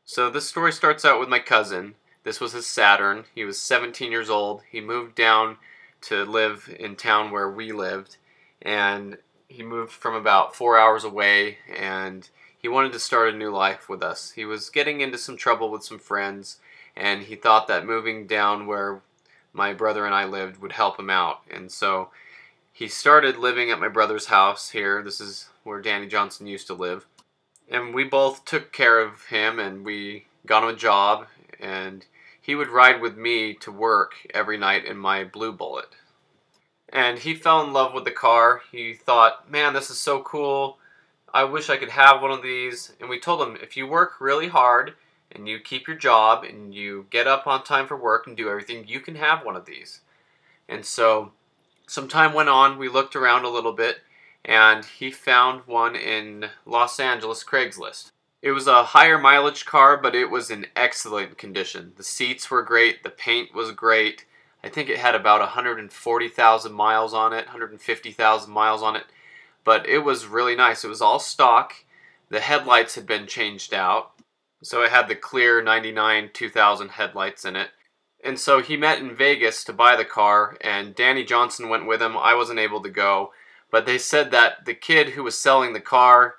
So this story starts out with my cousin. This was his Saturn. He was 17 years old. He moved down to live in town where we lived, and he moved from about 4 hours away, and he wanted to start a new life with us. He was getting into some trouble with some friends, and he thought that moving down where my brother and I lived would help him out. And so he started living at my brother's house here. This is where Danny Johnson used to live. And we both took care of him, and we got him a job, and he would ride with me to work every night in my blue Bullitt. And he fell in love with the car. He thought, man, this is so cool. I wish I could have one of these. And we told him, if you work really hard and you keep your job and you get up on time for work and do everything, you can have one of these. And so some time went on. We looked around a little bit, and he found one in Los Angeles Craigslist. It was a higher mileage car, but it was in excellent condition. The seats were great, the paint was great. I think it had about 140,000 miles on it, 150,000 miles on it, but it was really nice. It was all stock. The headlights had been changed out, so it had the clear 99 2000 headlights in it. And so he met in Vegas to buy the car, and Danny Johnson went with him. I wasn't able to go. But they said that the kid who was selling the car,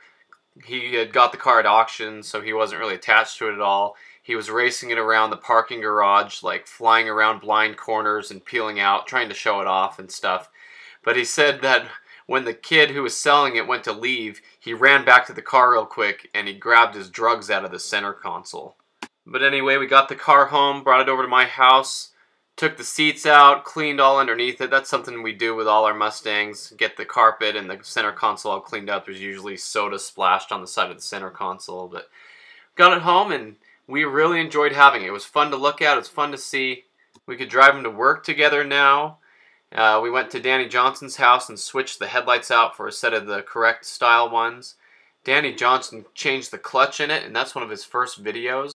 he had got the car at auction, so he wasn't really attached to it at all. He was racing it around the parking garage, like flying around blind corners and peeling out, trying to show it off and stuff. But he said that when the kid who was selling it went to leave, he ran back to the car real quick and he grabbed his drugs out of the center console. But anyway, we got the car home, brought it over to my house, took the seats out, cleaned all underneath it. That's something we do with all our Mustangs. Get the carpet and the center console all cleaned up. There's usually soda splashed on the side of the center console. But got it home, and we really enjoyed having it. It was fun to look at. It was fun to see. We could drive them to work together now. We went to Danny Johnson's house and switched the headlights out for a set of the correct style ones. Danny Johnson changed the clutch in it, and that's one of his first videos.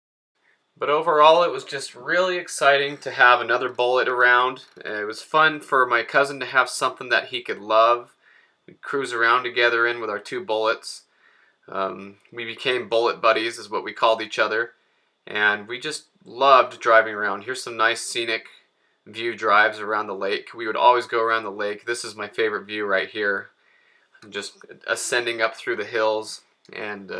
But overall, it was just really exciting to have another Bullitt around. It was fun for my cousin to have something that he could love. We'd cruise around together in with our two Bullitts. We became Bullitt buddies, is what we called each other. And we just loved driving around. Here's some nice scenic view drives around the lake. We would always go around the lake. This is my favorite view right here. Just ascending up through the hills. And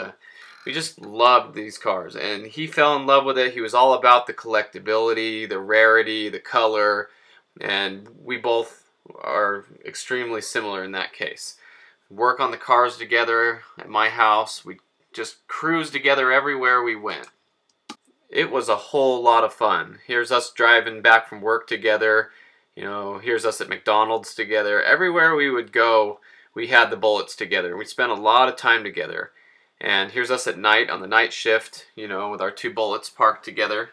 we just loved these cars, and he fell in love with it. He was all about the collectability, the rarity, the color, and we both are extremely similar in that case. Work on the cars together at my house. We just cruise together everywhere we went. It was a whole lot of fun. Here's us driving back from work together. You know, here's us at McDonald's together. Everywhere we would go, we had the Bullitts together. We spent a lot of time together. And here's us at night on the night shift, you know, with our two Bullitts parked together.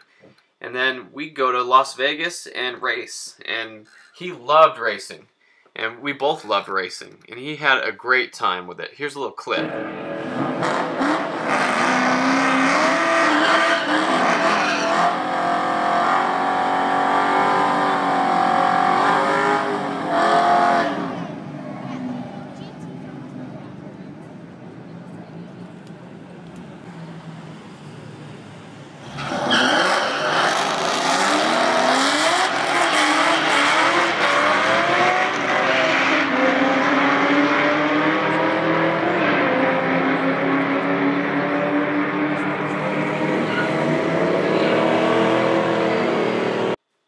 And then we go to Las Vegas and race. And he loved racing. And we both loved racing. And he had a great time with it. Here's a little clip.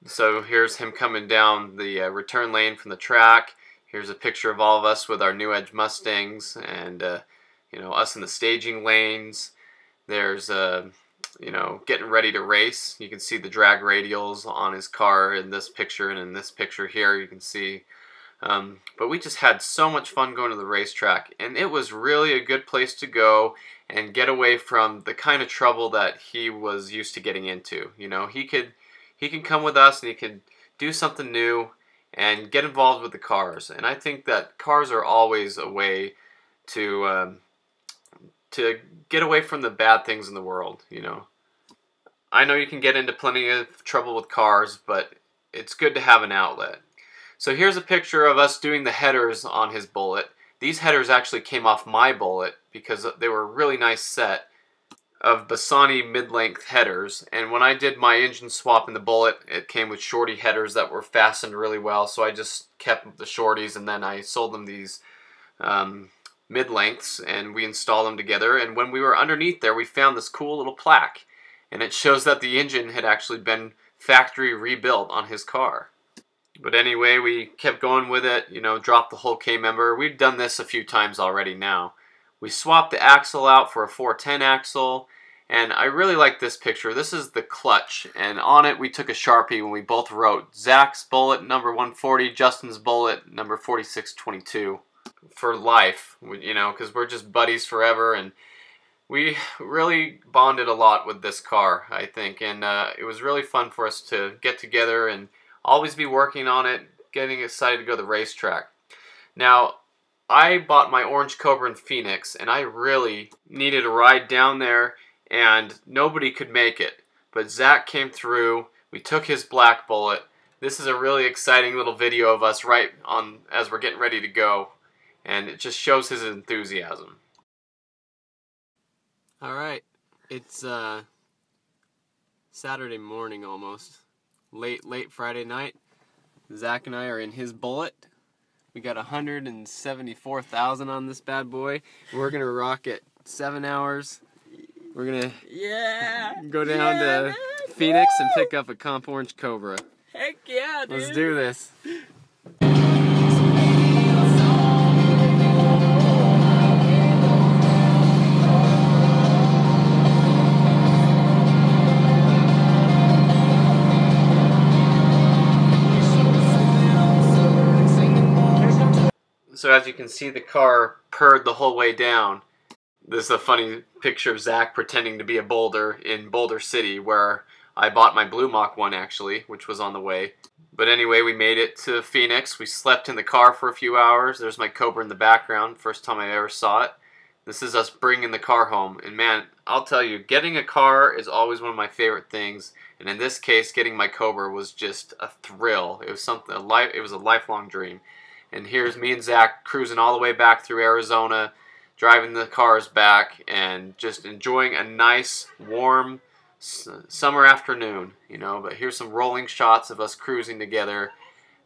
So here's him coming down the return lane from the track. Here's a picture of all of us with our New Edge Mustangs, and you know, us in the staging lanes. There's you know, getting ready to race. You can see the drag radials on his car in this picture, and in this picture here you can see. But we just had so much fun going to the racetrack, and it was really a good place to go and get away from the kind of trouble that he was used to getting into. You know, he can come with us and he can do something new and get involved with the cars. And I think that cars are always a way to get away from the bad things in the world, you know. I know you can get into plenty of trouble with cars, but it's good to have an outlet. So here's a picture of us doing the headers on his Bullitt. These headers actually came off my Bullitt because they were a really nice set. of Bassani mid-length headers, and when I did my engine swap in the Bullitt, it came with shorty headers that were fastened really well, so I just kept the shorties and then I sold them these mid-lengths, and we installed them together. And when we were underneath there, we found this cool little plaque, and it shows that the engine had actually been factory rebuilt on his car. But anyway, we kept going with it, you know, dropped the whole K-member. We've done this a few times already now. We swapped the axle out for a 410 axle, and I really like this picture. This is the clutch, and on it we took a Sharpie when we both wrote Zach's Bullitt number 140, Justin's Bullitt number 4622 for life, you know, because we're just buddies forever, and we really bonded a lot with this car, I think, and it was really fun for us to get together and always be working on it, getting excited to go to the racetrack. Now, I bought my orange Cobra in Phoenix, and I really needed a ride down there, and nobody could make it. But Zach came through, we took his black Bullitt. This is a really exciting little video of us right on as we're getting ready to go, and it just shows his enthusiasm. Alright, it's Saturday morning almost. Late Friday night. Zach and I are in his Bullitt. We got 174,000 on this bad boy. We're gonna rock it 7 hours. We're gonna go down to Phoenix and pick up a Comp Orange Cobra. Heck yeah, dude. Let's do this. So as you can see, the car purred the whole way down. This is a funny picture of Zach pretending to be a boulder in Boulder City, where I bought my Blue Mach 1 actually, which was on the way. But anyway, we made it to Phoenix. We slept in the car for a few hours. There's my Cobra in the background, first time I ever saw it. This is us bringing the car home. And man, I'll tell you, getting a car is always one of my favorite things. And in this case, getting my Cobra was just a thrill. It was something, it was a lifelong dream. And here's me and Zach cruising all the way back through Arizona, driving the cars back, and just enjoying a nice, warm summer afternoon, you know. But here's some rolling shots of us cruising together,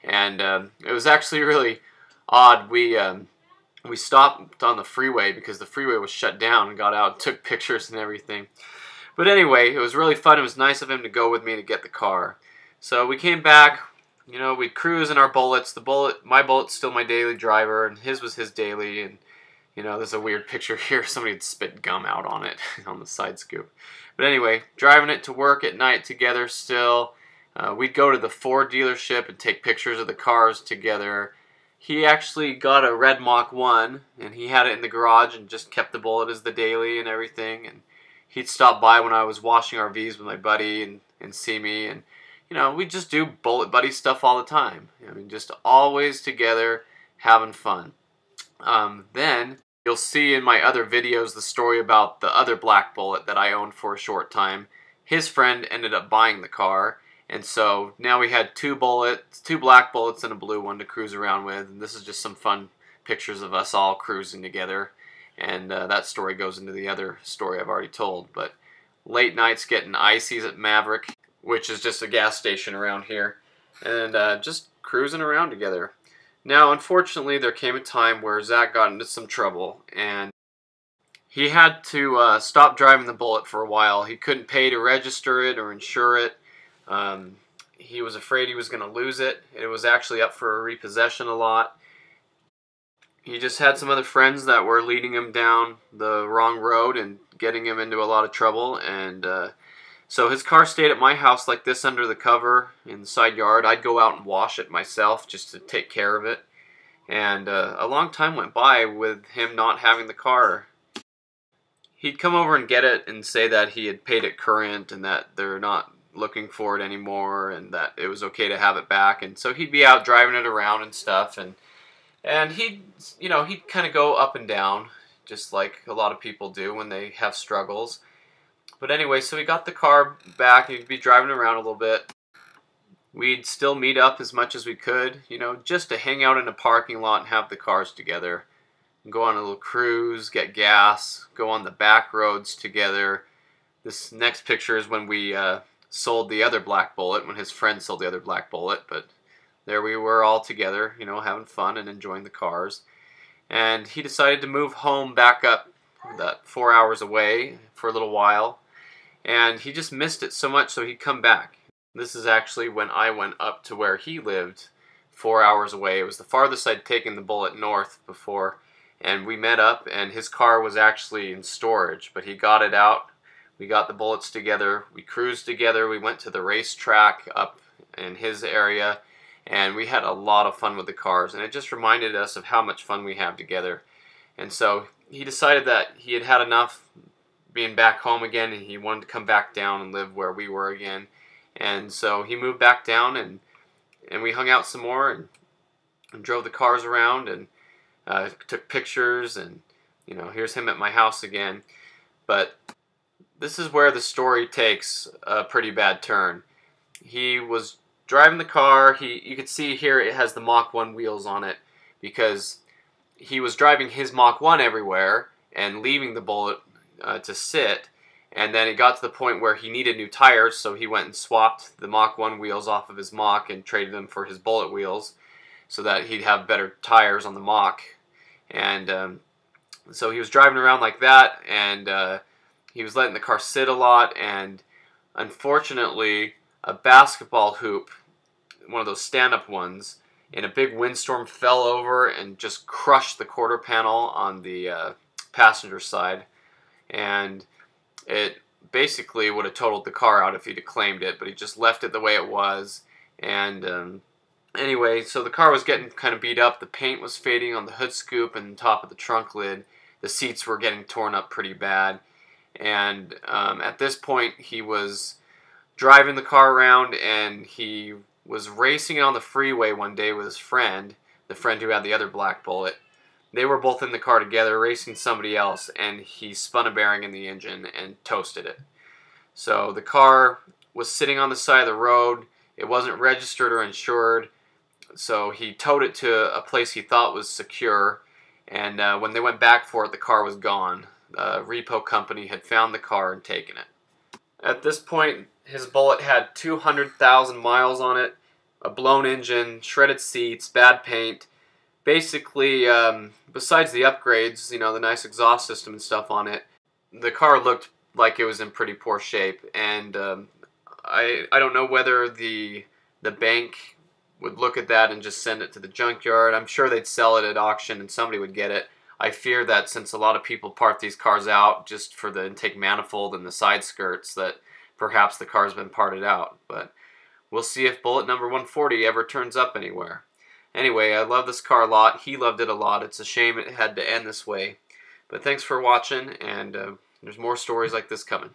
and it was actually really odd. We stopped on the freeway because the freeway was shut down, and got out and took pictures and everything. But anyway, it was really fun. It was nice of him to go with me to get the car. So we came back. You know, we cruise in our Bullets. My Bullitt's still my daily driver, and his was his daily. And you know, there's a weird picture here. Somebody had spit gum out on it on the side scoop. But anyway, driving it to work at night together still. We'd go to the Ford dealership and take pictures of the cars together. He actually got a red Mach 1, and he had it in the garage and just kept the Bullitt as the daily and everything. And he'd stop by when I was washing RVs with my buddy and see me. And you know, we just do Bullitt buddy stuff all the time. I mean, just always together, having fun. Then you'll see in my other videos the story about the other black Bullitt that I owned for a short time. His friend ended up buying the car, and so now we had two black Bullets and a blue one to cruise around with. And this is just some fun pictures of us all cruising together. And that story goes into the other story I've already told. But late nights getting ices at Maverick, which is just a gas station around here, and just cruising around together. Now, unfortunately, there came a time where Zach got into some trouble, and he had to stop driving the Bullitt for a while. He couldn't pay to register it or insure it. He was afraid he was going to lose it. It was actually up for a repossession a lot. He just had some other friends that were leading him down the wrong road and getting him into a lot of trouble, and so his car stayed at my house like this under the cover in the side yard. I'd go out and wash it myself just to take care of it. And a long time went by with him not having the car. He'd come over and get it and say that he had paid it current and that they're not looking for it anymore and that it was okay to have it back. And so he'd be out driving it around and stuff. And he'd kind of go up and down just like a lot of people do when they have struggles. But anyway, so we got the car back, and he'd be driving around a little bit. We'd still meet up as much as we could, you know, just to hang out in a parking lot and have the cars together. And go on a little cruise, get gas, go on the back roads together. This next picture is when we sold the other black Bullitt, when his friend sold the other black Bullitt. But there we were all together, you know, having fun and enjoying the cars. And he decided to move home back up that 4 hours away for a little while. And he just missed it so much, so he'd come back. This is actually when I went up to where he lived 4 hours away. It was the farthest I'd taken the Bullitt north before. And we met up, and his car was actually in storage, but he got it out. We got the Bullitts together. We cruised together. We went to the racetrack up in his area, and we had a lot of fun with the cars. And it just reminded us of how much fun we have together. And so he decided that he had had enough being back home again, and he wanted to come back down and live where we were again. And so he moved back down, and we hung out some more and drove the cars around and took pictures. And you know, here's him at my house again. But this is where the story takes a pretty bad turn. He was driving the car. You can see here it has the Mach 1 wheels on it because he was driving his Mach 1 everywhere and leaving the Bullitt to sit. And then it got to the point where he needed new tires, so he went and swapped the Mach 1 wheels off of his Mach and traded them for his Bullitt wheels so that he'd have better tires on the Mach. And so he was driving around like that, and he was letting the car sit a lot, and unfortunately a basketball hoop, one of those stand-up ones, in a big windstorm fell over and just crushed the quarter panel on the passenger side. And it basically would have totaled the car out if he'd have claimed it, but he just left it the way it was. And anyway, so the car was getting kind of beat up. The paint was fading on the hood scoop and top of the trunk lid. The seats were getting torn up pretty bad. And at this point, he was driving the car around, and he was racing it on the freeway one day with his friend, the friend who had the other black Bullitt. They were both in the car together racing somebody else, and he spun a bearing in the engine and toasted it. So the car was sitting on the side of the road. It wasn't registered or insured, so he towed it to a place he thought was secure, and when they went back for it, the car was gone. The repo company had found the car and taken it. At this point, his Bullitt had 200,000 miles on it, a blown engine, shredded seats, bad paint. Basically, besides the upgrades, you know, the nice exhaust system and stuff on it, the car looked like it was in pretty poor shape. And I don't know whether the bank would look at that and just send it to the junkyard. I'm sure they'd sell it at auction and somebody would get it. I fear that since a lot of people part these cars out just for the intake manifold and the side skirts, that perhaps the car's been parted out. But we'll see if Bullitt number 140 ever turns up anywhere. Anyway, I love this car a lot. He loved it a lot. It's a shame it had to end this way. But thanks for watching, and there's more stories like this coming.